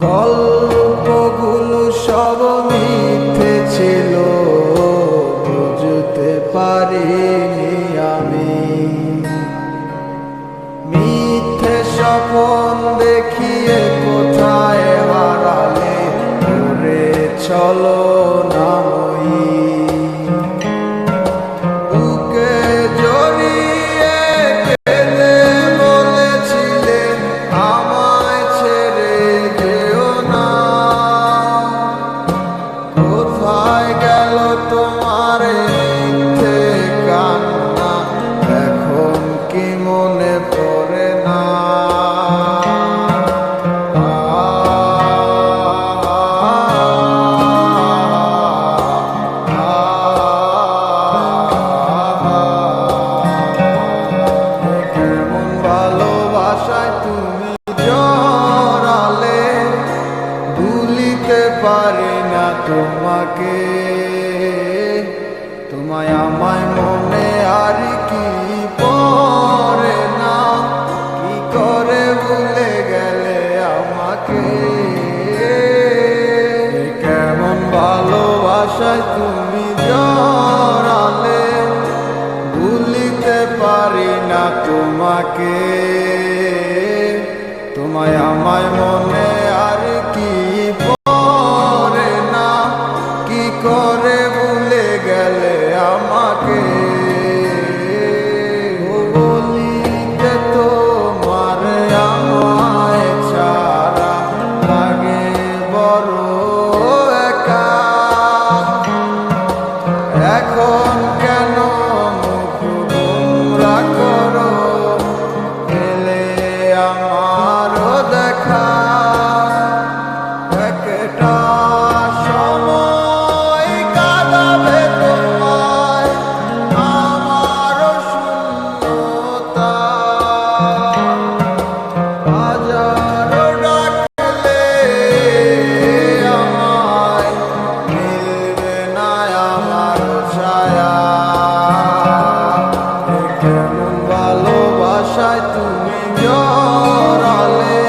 গল্পগুলো সব মিথ্যে ছিল, বুঝতে পারিনি আমি। মিথ্যে স্বপ্ন দেখিয়ে কোথায় হারালে ঘুরে চলো না মই। বুকে জড়িয়ে কেঁদে বলেছিলে আমায় ছেড়ে যেও না। কোথায় গেল তোমার মিথ্যে কান্না, এখন কি মনে পড়ে না? কেমন ভালোবাসায় তুমি জড়ালে, ভুলিতে পারি না তোমাকে। তোমায় আমায় মনে আর কি পড়ে না, কি করে ভুলে গেলে আমাকে। কেমন ভালোবাসায় তুমি জড়ালে, ভুলিতে পারি না তোমাকে। তোমায় আমায় মনে আর কি পড়ে না, কি করে ভুলে গেলে আমাকে। বলিতে তোমার আমায় ছাড়া লাগে বড় একা। এখন কেন মুখ গোমরা করো, এলে আমারও দেখা। একটা সময় কাঁদাবে তোমায় আমারও শূন্যতা। হাজারো ডাকলে আমায় মিলবে না আমার ছায়া। কেমন ভালোবাসায় তুমি জড়ালে,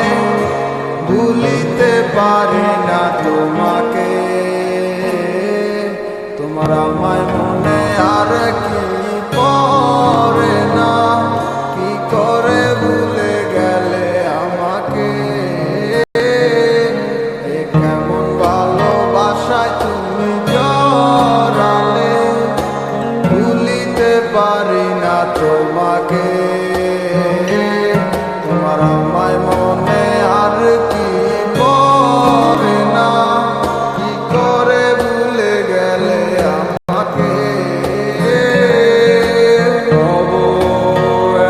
ভুলিতে পারি না তোমাকে। তোমার আমায় মনে আর কি পড়ে না, কি করে ভুলে গেলে আমাকে। কেমন ভালোবাসায় তুমি জড়ালে, ভুলিতে পারি না তোমাকে। তোমার আমায় মনে আর কি পড়ে না, কি করে ভুলে গেলে আমাকে। হব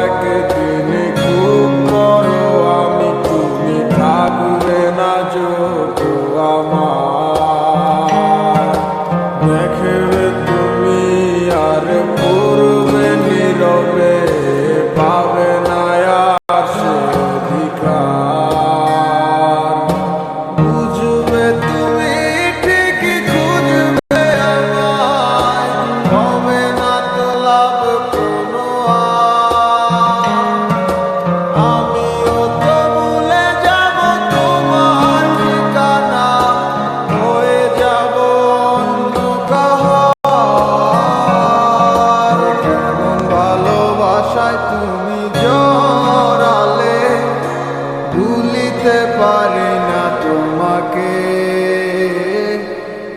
একদিন খুব বড় আমি, তুমি থাকবে না যত আমার। দেখবে তুমি আর পড়বে নীরবে, পাবে না আর সে অধিকার। বুঝবে তুমি ঠিকই খুঁজবে আমায়, হবে না তো লাভ কোনো আর। আমিও তো ভুলে যাব তোমার ঠিকানা, হয়ে যাব অন্য কাহার। কেমন ভালোবাসায় তুমি জড়ালে, ভুলিতে পারি না তোমাকে।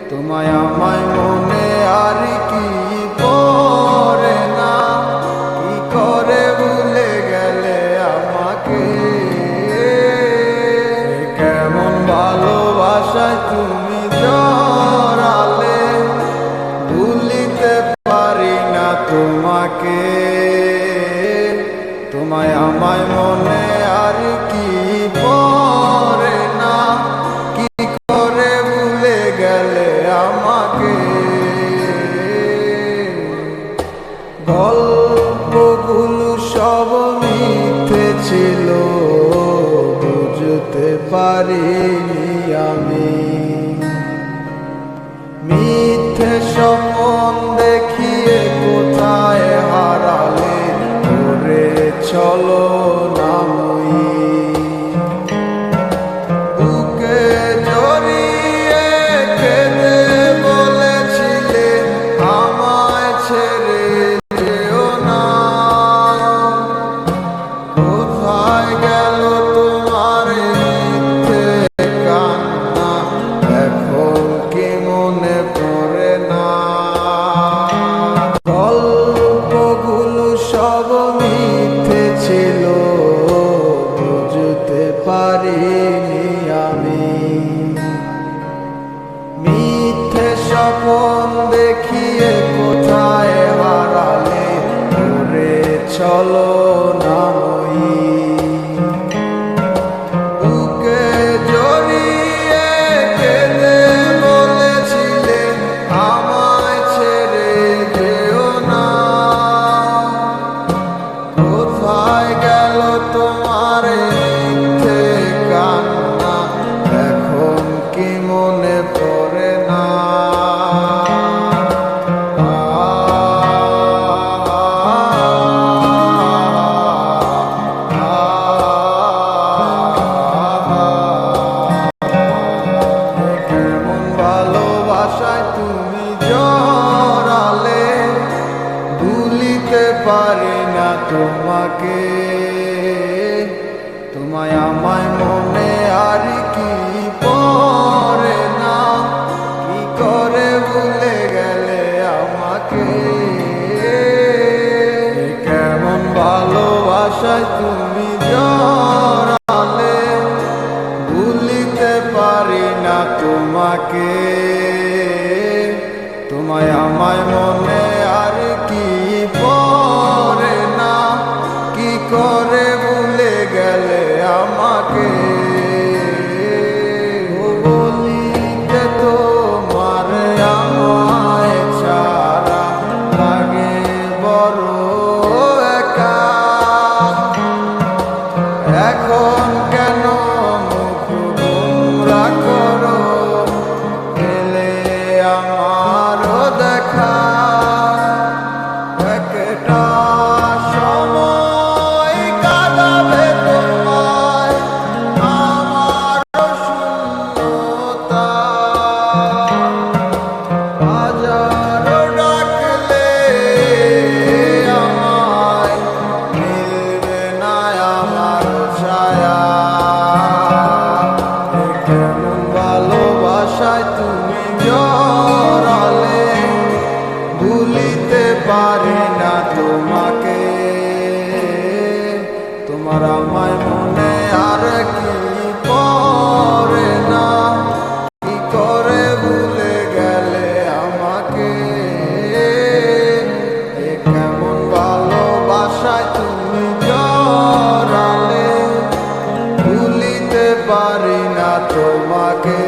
তোমায় আমায় মনে আর কি পড়ে না, কি করে ভুলে গেলে আমাকে। কেমন ভালোবাসায় তুমি জড়ালে, ভুলিতে পারি না তোমাকে। তোমায় আমায় মনে আর কি পড়ে না, কি করে ভুলে গেলে আমাকে। গল্পগুলো সব মিথ্যে ছিল, বুঝতে পারিনি আমি। মিথ্যে স্বপ্ন দেখিয়ে কোথায় হারালে ঘুরে চলো না মই। বুকে ছলনাময়ী। বুকে জড়িয়ে কেঁদে বলেছিলে আমায় ছেড়ে যেও না। কোথায় গেল তোমার মিথ্যে কান্না, এখন কি মনে পড়ে না? কেমন ভালোবাসায় তুমি জড়ালে, ভুলিতে পারি না তোমাকে। তোমায় আমায় মনে আর কি পড়ে না, কি করে ভুলে গেলে আমাকে। কেমন ভালোবাসায় তুমি জড়ালে, ভুলিতে পারি না তোমাকে। তোমায় আমায় মনে আর কি পড়ে না, কি করে ভুলে গেলে আমাকে। বলিতে তোমার আমায় ছাড়া লাগে বড় একা। এখন কেন মুখ গোমরা করো, এলে আমারও দেখা। একটা সময় কাঁদাবে তোমায় আমারও শূন্যতা। হাজারো ডাকলে আমায় মিলবে না আমার ছায়া। কেমন ভালোবাসায় তুমি জড়ালে, ভুলিতে পারি না তোমাকে। তোমার আমায় মনে আর কি পড়ে না, কি করে ভুলে গেলে আমাকে। কেমন ভালোবাসায় তুমি জড়ালে, ভুলিতে পারি না তোমাকে।